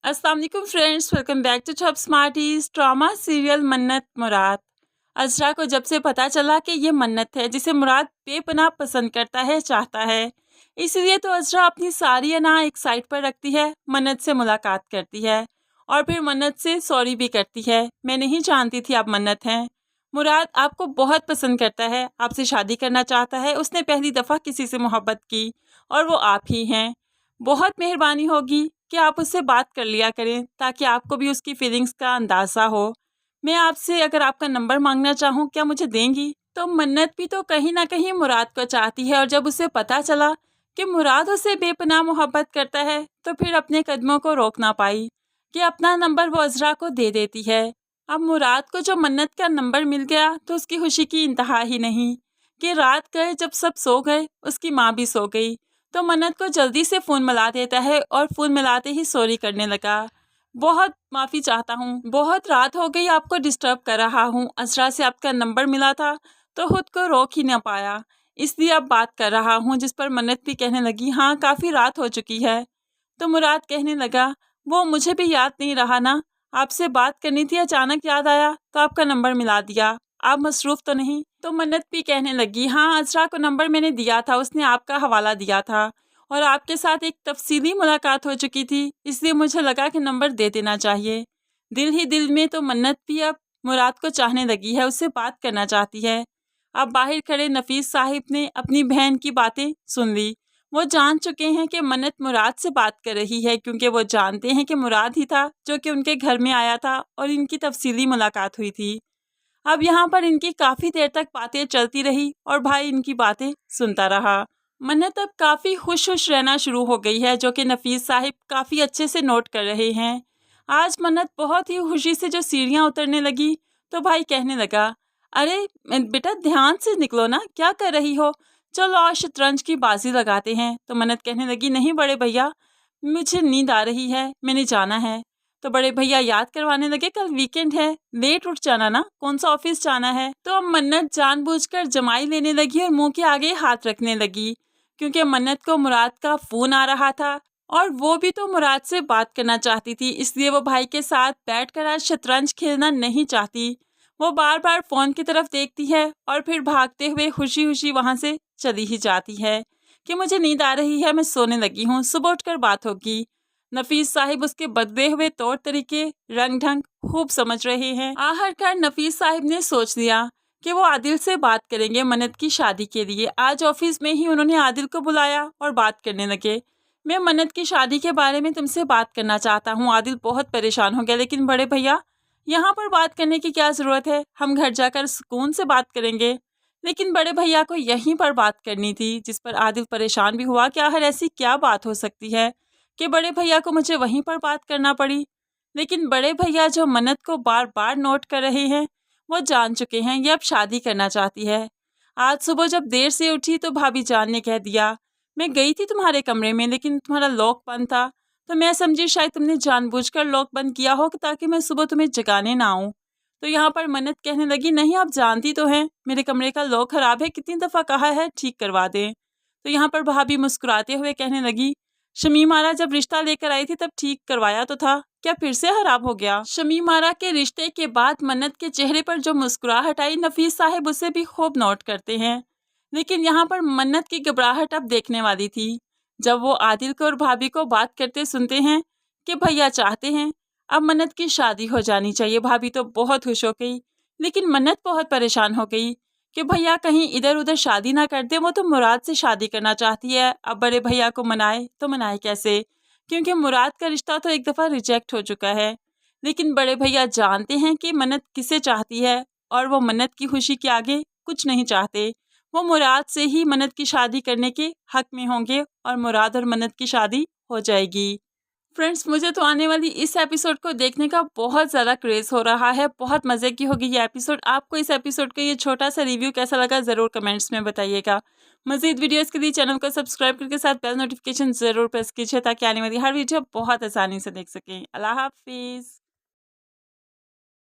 अस्सलाम वालेकुम friends, welcome back to Top Smarties. Drama serial Mannat Murad. अजरा को जब से पता चला कि ये मन्नत है जिसे मुराद बेपनाह पसंद करता है, चाहता है, इसलिए तो अजरा अपनी सारी अना एक साइड पर रखती है, मन्नत से मुलाकात करती है और फिर मन्नत से सॉरी भी करती है। मैं नहीं जानती थी आप मन्नत हैं। मुराद आपको बहुत पसंद करता है, आपसे शादी करना चाहता है। उसने पहली दफ़ा किसी से मोहब्बत की और वो आप ही हैं। बहुत मेहरबानी होगी कि आप उससे बात कर लिया करें ताकि आपको भी उसकी फीलिंग्स का अंदाज़ा हो। मैं आपसे अगर आपका नंबर मांगना चाहूँ, क्या मुझे देंगी? तो मन्नत भी तो कहीं ना कहीं मुराद को चाहती है और जब उसे पता चला कि मुराद उसे बेपनाह मोहब्बत करता है तो फिर अपने कदमों को रोक ना पाई कि अपना नंबर वो अजरा को दे देती है। अब मुराद को जो मन्नत का नंबर मिल गया तो उसकी खुशी की इंतहा ही नहीं कि रात गए जब सब सो गए, उसकी माँ भी सो गई तो मन्नत को जल्दी से फ़ोन मिला देता है और फ़ोन मिलाते ही सॉरी करने लगा। बहुत माफ़ी चाहता हूँ, बहुत रात हो गई, आपको डिस्टर्ब कर रहा हूँ। अजरा से आपका नंबर मिला था तो खुद को रोक ही ना पाया, इसलिए अब बात कर रहा हूँ। जिस पर मन्नत भी कहने लगी, हाँ काफ़ी रात हो चुकी है। तो मुराद कहने लगा, वो मुझे भी याद नहीं रहा ना, आपसे बात करनी थी, अचानक याद आया तो आपका नंबर मिला दिया। आप मसरूफ़ तो नहीं? तो मन्नत भी कहने लगी, हाँ अजरा को नंबर मैंने दिया था, उसने आपका हवाला दिया था और आपके साथ एक तफसीली मुलाकात हो चुकी थी, इसलिए मुझे लगा कि नंबर दे देना चाहिए। दिल ही दिल में तो मन्नत भी अब मुराद को चाहने लगी है, उससे बात करना चाहती है। अब बाहर खड़े नफीस साहिब ने अपनी बहन की बातें सुन ली। वो जान चुके हैं कि मन्नत मुराद से बात कर रही है, क्योंकि वो जानते हैं कि मुराद ही था जो कि उनके घर में आया था और इनकी तफसीली मुलाकात हुई थी। अब यहाँ पर इनकी काफ़ी देर तक बातें चलती रही और भाई इनकी बातें सुनता रहा। मन्नत अब काफ़ी खुश रहना शुरू हो गई है, जो कि नफीस साहिब काफ़ी अच्छे से नोट कर रहे हैं। आज मन्नत बहुत ही खुशी से जो सीढ़ियाँ उतरने लगी तो भाई कहने लगा, अरे बेटा ध्यान से निकलो ना, क्या कर रही हो? चलो आज शतरंज की बाजी लगाते हैं। तो मन्नत कहने लगी, नहीं बड़े भैया, मुझे नींद आ रही है, मैंने जाना है। तो बड़े भैया याद करवाने लगे, कल वीकेंड है, लेट उठ जाना ना, कौन सा ऑफिस जाना है। तो अब मन्नत जानबूझकर जमाई लेने लगी और मुंह के आगे हाथ रखने लगी, क्योंकि मन्नत को मुराद का फोन आ रहा था और वो भी तो मुराद से बात करना चाहती थी, इसलिए वो भाई के साथ बैठकर आज शतरंज खेलना नहीं चाहती। वो बार बार फोन की तरफ देखती है और फिर भागते हुए खुशी खुशी वहां से चली ही जाती है कि मुझे नींद आ रही है, मैं सोने लगी हूँ, सुबह उठकर बात होगी। नफीस साहिब उसके बदले हुए तौर तरीके, रंग ढंग खूब समझ रहे हैं। आखिरकार नफीस साहिब ने सोच लिया कि वो आदिल से बात करेंगे मन्नत की शादी के लिए। आज ऑफिस में ही उन्होंने आदिल को बुलाया और बात करने लगे। मैं मन्नत की शादी के बारे में तुमसे बात करना चाहता हूँ। आदिल बहुत परेशान हो गया, लेकिन बड़े भैया यहाँ पर बात करने की क्या ज़रूरत है, हम घर जाकर सुकून से बात करेंगे। लेकिन बड़े भैया को यहीं पर बात करनी थी, जिस पर आदिल परेशान भी हुआ कि आखिर ऐसी क्या बात हो सकती है कि बड़े भैया को मुझे वहीं पर बात करना पड़ी। लेकिन बड़े भैया जो मन्नत को बार बार नोट कर रहे हैं, वो जान चुके हैं ये अब शादी करना चाहती है। आज सुबह जब देर से उठी तो भाभी जान ने कह दिया, मैं गई थी तुम्हारे कमरे में लेकिन तुम्हारा लॉक बंद था, तो मैं समझी शायद तुमने जानबूझकर लॉक बंद किया हो ताकि मैं सुबह तुम्हें जगाने ना आऊँ। तो यहाँ पर मन्नत कहने लगी, नहीं आप जानती तो हैं मेरे कमरे का लॉक खराब है, कितनी दफ़ा कहा है ठीक करवा दें। तो यहाँ पर भाभी मुस्कुराते हुए कहने लगी, शमीम आरा जब रिश्ता लेकर आई थी तब ठीक करवाया तो था, क्या फिर से खराब हो गया? शमीम आरा के रिश्ते के बाद मन्नत के चेहरे पर जो मुस्कुराहट आई, नफीस साहिब उसे भी खूब नोट करते हैं। लेकिन यहाँ पर मन्नत की घबराहट अब देखने वाली थी जब वो आदिल को और भाभी को बात करते सुनते हैं कि भैया चाहते हैं अब मन्नत की शादी हो जानी चाहिए। भाभी तो बहुत खुश हो गई, लेकिन मन्नत बहुत परेशान हो गई कि भैया कहीं इधर उधर शादी ना कर दे, वो तो मुराद से शादी करना चाहती है। अब बड़े भैया को मनाए तो मनाए कैसे, क्योंकि मुराद का रिश्ता तो एक दफ़ा रिजेक्ट हो चुका है। लेकिन बड़े भैया जानते हैं कि मन्नत किसे चाहती है और वो मन्नत की खुशी के आगे कुछ नहीं चाहते। वो मुराद से ही मन्नत की शादी करने के हक में होंगे और मुराद और मन्नत की शादी हो जाएगी। फ्रेंड्स, मुझे तो आने वाली इस एपिसोड को देखने का बहुत ज़्यादा क्रेज़ हो रहा है, बहुत मज़े की होगी ये एपिसोड। आपको इस एपिसोड का ये छोटा सा रिव्यू कैसा लगा ज़रूर कमेंट्स में बताइएगा। मज़ीद वीडियोस के लिए चैनल को सब्सक्राइब करके साथ बेल नोटिफिकेशन ज़रूर प्रेस कीजिए ताकि आने वाली हर वीडियो बहुत आसानी से देख सकें। अल्लाह हाफिज़।